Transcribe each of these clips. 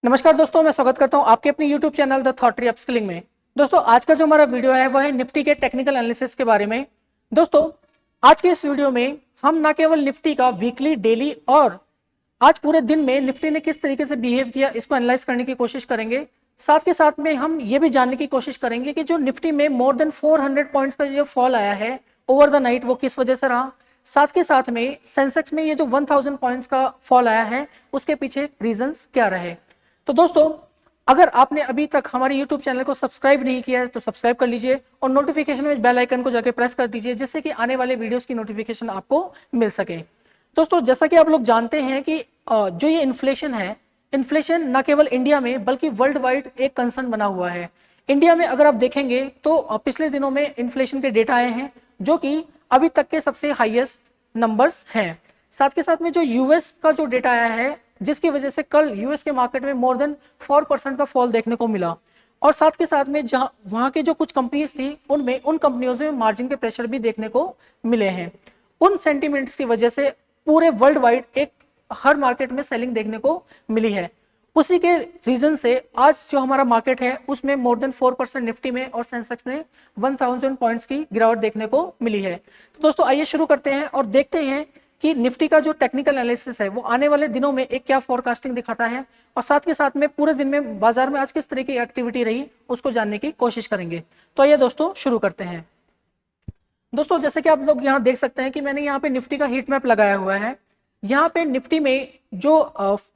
नमस्कार दोस्तों, मैं स्वागत करता हूं आपके अपने YouTube channel the thought tree upskilling में। दोस्तों, आज का जो हमारा वीडियो है वह है निफ्टी के टेक्निकल एनालिसिस के बारे में। दोस्तों, आज के इस वीडियो में हम ना केवल निफ्टी का वीकली, डेली और आज पूरे दिन में निफ्टी ने किस तरीके से बिहेव किया इसको एनालाइज करने की कोशिश करेंगे। साथ के साथ में हम ये भी जानने की कोशिश करेंगे कि जो निफ्टी में मोर देन 400 पॉइंट्स का जो फॉल आया है ओवर द नाइट वो किस वजह से रहा। साथ के साथ में सेंसेक्स में ये जो 1000 पॉइंट्स का फॉल आया है उसके पीछे रीजंस क्या रहे। तो दोस्तों, अगर आपने अभी तक हमारे YouTube चैनल को सब्सक्राइब नहीं किया है तो सब्सक्राइब कर लीजिए और नोटिफिकेशन में बेल आइकन को जाके प्रेस कर दीजिए जिससे कि आने वाले वीडियोस की नोटिफिकेशन आपको मिल सके। दोस्तों, जैसा कि आप लोग जानते हैं कि जो ये इन्फ्लेशन है, इन्फ्लेशन न केवल इंडिया में बल्कि वर्ल्ड वाइड एक कंसर्न बना हुआ है। इंडिया में अगर आप देखेंगे तो पिछले दिनों में इन्फ्लेशन के डेटा आए हैं जो कि अभी तक के सबसे हाईएस्ट नंबर्स हैं। साथ के साथ में जो यूएस का जो डेटा आया है जिसकी वजह से कल यूएस के मार्केट में मोर देन 4% का फॉल देखने को मिला। और साथ के साथ में जहां वहां की जो कुछ कंपनीज थी उनमें उन कंपनियों से मार्जिन के प्रेशर भी देखने को मिले हैं। उन सेंटीमेंट्स की वजह से पूरे वर्ल्ड वाइड एक हर मार्केट में सेलिंग देखने को मिली है। उसी के रीजन से आज जो हमारा मार्केट है उसमें मोर देन 4% निफ्टी में और सेंसेक्स में 1000 पॉइंट्स की गिरावट देखने को मिली है। तो दोस्तों, आइए शुरू करते हैं और देखते हैं कि निफ्टी का जो टेक्निकल एनालिसिस है वो आने वाले दिनों में एक क्या फोरकास्टिंग दिखाता है और साथ के साथ में पूरे दिन में बाजार में आज किस तरह की एक्टिविटी रही उसको जानने की कोशिश करेंगे। तो आइए दोस्तों शुरू करते हैं। दोस्तों, जैसे कि आप लोग यहाँ देख सकते हैं कि मैंने यहाँ पे निफ्टी का हीट मैप लगाया हुआ है। यहाँ पे निफ्टी में जो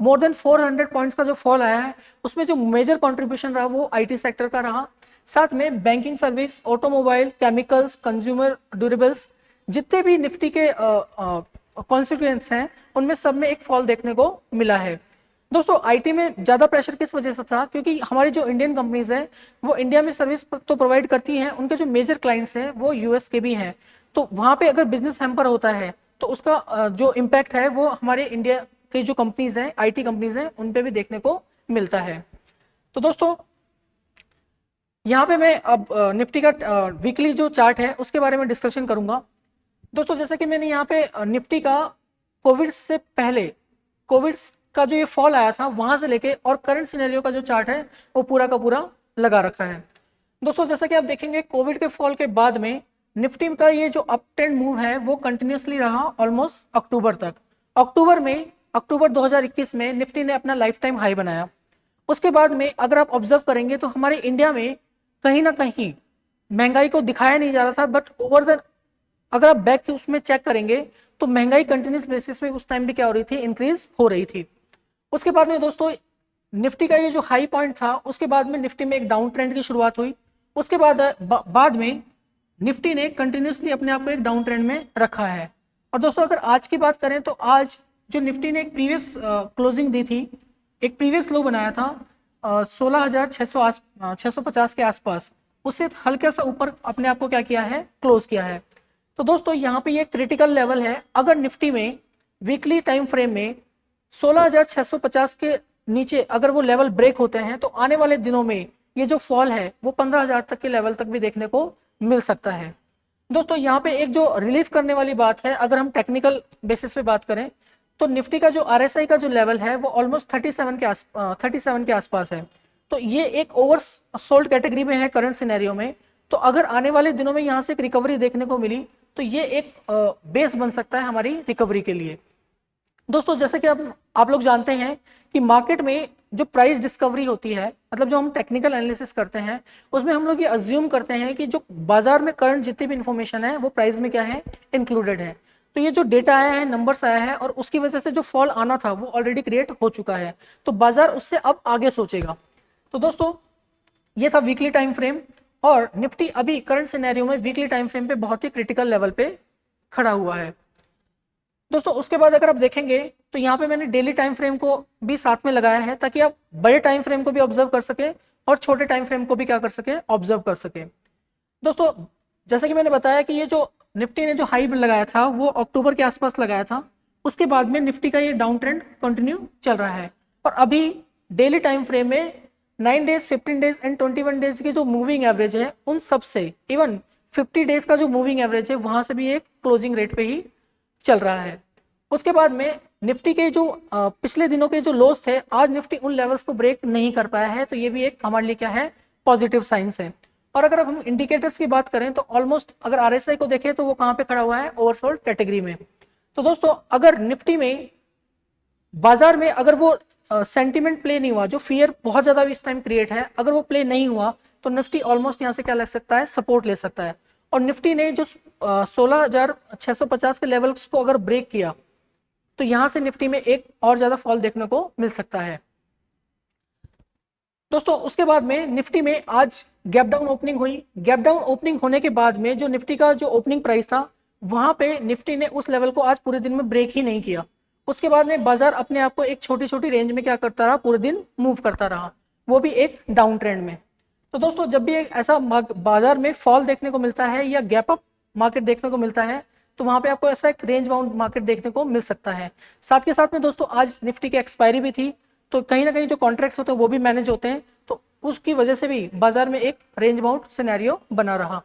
मोर देन 400 पॉइंट्स का जो फॉल आया है उसमें जो मेजर कंट्रीब्यूशन रहा वो आईटी सेक्टर का रहा। साथ में banking service, automobile, chemicals, consumer durables, जितने भी निफ्टी के कॉन्स्टिट्यूएंट्स हैं उनमें सब में एक फॉल देखने को मिला है। दोस्तों, आईटी में ज्यादा प्रेशर किस वजह से था, क्योंकि हमारी जो इंडियन कंपनीज हैं वो इंडिया में सर्विस तो प्रोवाइड करती हैं, उनके जो मेजर क्लाइंट्स हैं वो यूएस के भी हैं। तो वहां पे अगर बिजनेस हैम्पर होता है तो उसका जो इम्पैक्ट है वो हमारे इंडिया की जो कंपनीज हैं, आईटी कंपनीज हैं, उन पे भी देखने को मिलता है। तो दोस्तों, यहाँ पे मैं अब निफ्टी का वीकली जो चार्ट है उसके बारे में डिस्कशन करूंगा। दोस्तों, जैसे कि मैंने यहाँ पे निफ्टी का कोविड से पहले, कोविड का जो ये फॉल आया था वहां से लेके और करंट सिनेरियो का जो चार्ट है वो पूरा का पूरा लगा रखा है। दोस्तों, जैसा कि आप देखेंगे कोविड के फॉल के बाद में निफ्टी का ये जो अप ट्रेंड मूव है वो कंटिन्यूसली रहा ऑलमोस्ट अक्टूबर तक। अक्टूबर 2021 में निफ्टी ने अपना लाइफ टाइम हाई बनाया। उसके बाद में अगर आप ऑब्जर्व करेंगे तो हमारे इंडिया में कहीं ना कहीं महंगाई को दिखाया नहीं जा रहा था, बट ओवर द अगर आप बैक उसमें चेक करेंगे तो महंगाई कंटिन्यूस बेसिस में उस टाइम भी क्या हो रही थी, इंक्रीज हो रही थी। उसके बाद में दोस्तों निफ्टी का ये जो हाई पॉइंट था उसके बाद में निफ्टी में एक डाउन ट्रेंड की शुरुआत हुई। उसके बाद में निफ्टी ने कंटिन्यूसली अपने आप को एक डाउन ट्रेंड में रखा है। और दोस्तों, अगर आज की बात करें तो आज जो निफ्टी ने एक प्रीवियस क्लोजिंग दी थी, एक प्रीवियस लो बनाया था 16,650 के आसपास, उससे हल्का सा ऊपर अपने आप को क्या किया है, क्लोज किया है। तो दोस्तों, यहाँ पे ये क्रिटिकल लेवल है। अगर निफ्टी में वीकली टाइम फ्रेम में 16,650 के नीचे अगर वो लेवल ब्रेक होते हैं तो आने वाले दिनों में ये जो फॉल है वो 15,000 तक के लेवल तक भी देखने को मिल सकता है। दोस्तों, यहाँ पे एक जो रिलीफ करने वाली बात है, अगर हम टेक्निकल बेसिस पे बात करें तो निफ्टी का जो आरएसआई का जो लेवल है वो ऑलमोस्ट 37 के आसपास है। तो ये एक ओवर सोल्ड कैटेगरी में है करंट सिनेरियो में। तो अगर आने वाले दिनों में यहाँ से एक रिकवरी देखने को मिली तो ये एक बेस बन सकता है हमारी रिकवरी के लिए। दोस्तों, जैसे कि आप लोग जानते हैं कि मार्केट में जो प्राइस डिस्कवरी होती है, मतलब जो हम टेक्निकल एनालिसिस करते हैं उसमें हम लोग ये अज्यूम करते हैं कि जो बाजार में करंट जितनी भी इंफॉर्मेशन है वो प्राइस में क्या है, इंक्लूडेड है। तो ये जो डेटा आया है, नंबर्स आया है और उसकी वजह से जो फॉल आना था वो ऑलरेडी क्रिएट हो चुका है, तो बाजार उससे अब आगे सोचेगा। तो दोस्तों, ये था वीकली टाइम फ्रेम और निफ्टी अभी करंट सिनेरियो में वीकली टाइम फ्रेम पे बहुत ही क्रिटिकल लेवल पे खड़ा हुआ है। दोस्तों, उसके बाद अगर आप देखेंगे तो यहाँ पे मैंने डेली टाइम फ्रेम को भी साथ में लगाया है ताकि आप बड़े टाइम फ्रेम को भी ऑब्जर्व कर सके और छोटे टाइम फ्रेम को भी क्या कर सके, ऑब्जर्व कर सके। दोस्तों, जैसा कि मैंने बताया कि ये जो निफ्टी ने जो हाई लगाया था वो अक्टूबर के आसपास लगाया था। उसके बाद में निफ्टी का ये डाउन ट्रेंड कंटिन्यू चल रहा है और अभी डेली टाइम फ्रेम में 9 डेज, 15 डेज एंड 21 डेज की जो मूविंग एवरेज है उन सब से, इवन 50 डेज का जो मूविंग एवरेज है वहां से भी एक क्लोजिंग रेट पे ही चल रहा है। उसके बाद में निफ्टी के जो पिछले दिनों के जो लोस थे, आज निफ्टी उन लेवल्स को ब्रेक नहीं कर पाया है, तो ये भी एक हमारे लिए क्या है, पॉजिटिव साइंस है। और अगर अब हम इंडिकेटर्स की बात करें तो ऑलमोस्ट अगर आरएसआई को देखें तो वो कहाँ पे खड़ा हुआ है, ओवरसोल्ड कैटेगरी में। तो दोस्तों अगर निफ्टी में बाजार में अगर वो सेंटिमेंट प्ले नहीं हुआ, जो फियर बहुत ज्यादा इस टाइम क्रिएट है, अगर वो प्ले नहीं हुआ तो निफ्टी ऑलमोस्ट यहाँ से क्या ले सकता है, सपोर्ट ले सकता है। और निफ्टी ने जो 16,650 के लेवल्स को अगर ब्रेक किया तो यहां से निफ्टी में एक और ज्यादा फॉल देखने को मिल सकता है। दोस्तों उसके बाद में निफ्टी में आज गैप डाउन ओपनिंग हुई। गैप डाउन ओपनिंग होने के बाद में जो निफ्टी का जो ओपनिंग प्राइस था, वहां पे निफ्टी ने उस लेवल को आज पूरे दिन में ब्रेक ही नहीं किया। उसके बाद में बाजार अपने आप को एक छोटी छोटी रेंज में क्या करता रहा, पूरे दिन मूव करता रहा, वो भी एक डाउन ट्रेंड में। तो दोस्तों जब भी एक ऐसा बाजार में फॉल देखने को मिलता है या गैप अप मार्केट देखने को मिलता है, तो वहां पे आपको ऐसा एक रेंज बाउंड मार्केट देखने को मिल सकता है। साथ के साथ में दोस्तों आज निफ्टी की एक्सपायरी भी थी, तो कहीं ना कहीं जो कॉन्ट्रैक्ट्स होते हैं वो भी मैनेज होते हैं, तो उसकी वजह से भी बाजार में एक रेंज बाउंड सिनेरियो बना रहा।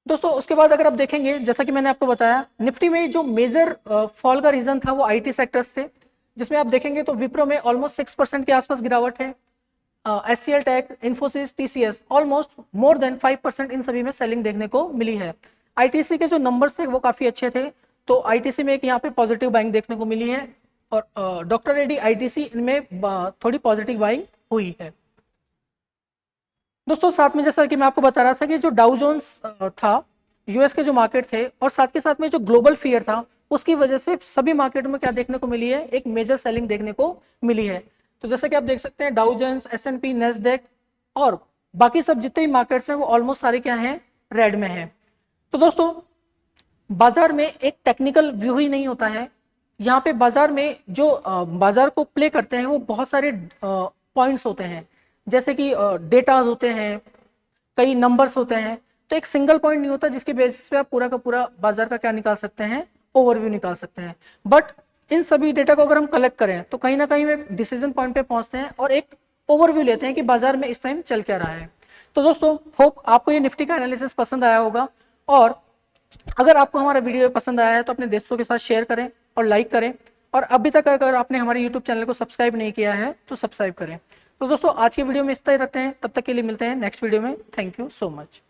दोस्तों उसके बाद अगर आप देखेंगे, जैसा कि मैंने आपको बताया, निफ्टी में जो मेजर फॉल का रीजन था वो आईटी सेक्टर्स थे, जिसमें आप देखेंगे तो विप्रो में ऑलमोस्ट 6% के आसपास गिरावट है। HCL tech, Infosys, TCS almost more than 5% इन सभी में सेलिंग देखने को मिली है। आईटीसी के जो नंबर्स थे वो काफी अच्छे थे, तो आईटीसी में एक यहाँ पे पॉजिटिव बाइंग देखने को मिली है, और डॉक्टर रेड्डी, आईटीसी, इनमें थोड़ी पॉजिटिव बाइंग हुई है। दोस्तों साथ में जैसा कि मैं आपको बता रहा था कि जो डाउ जोन्स था, यूएस के जो मार्केट थे, और साथ के साथ में जो ग्लोबल फियर था, उसकी वजह से सभी मार्केट में क्या देखने को मिली है, एक मेजर सेलिंग देखने को मिली है। तो जैसा कि आप देख सकते हैं डाउ जोन्स, एसएनपी, नेस्डेक और बाकी सब जितने भी मार्केट्स हैं वो ऑलमोस्ट सारे क्या हैं, रेड में हैं। तो दोस्तों बाजार में एक टेक्निकल व्यू ही नहीं होता है, यहाँ पे बाजार में जो बाजार को प्ले करते हैं वो बहुत सारे पॉइंट्स होते हैं, जैसे कि डेटा होते हैं, कई नंबर्स होते हैं, तो एक सिंगल पॉइंट नहीं होता जिसके बेसिस पे आप पूरा का पूरा बाजार का क्या निकाल सकते हैं, ओवरव्यू निकाल सकते हैं। बट इन सभी डेटा को अगर हम कलेक्ट करें तो कहीं ना कहीं एक डिसीजन पॉइंट पे पहुंचते हैं और एक ओवरव्यू लेते हैं कि बाजार में इस टाइम चल क्या रहा है। तो दोस्तों होप आपको ये निफ्टी का एनालिसिस पसंद आया होगा, और अगर आपको हमारा वीडियो पसंद आया है तो अपने दोस्तों के साथ शेयर करें और लाइक करें, और अभी तक अगर आपने हमारे यूट्यूब चैनल को सब्सक्राइब नहीं किया है तो सब्सक्राइब करें। तो दोस्तों आज के वीडियो में इतना ही रखते हैं, तब तक के लिए मिलते हैं नेक्स्ट वीडियो में। Thank you so much.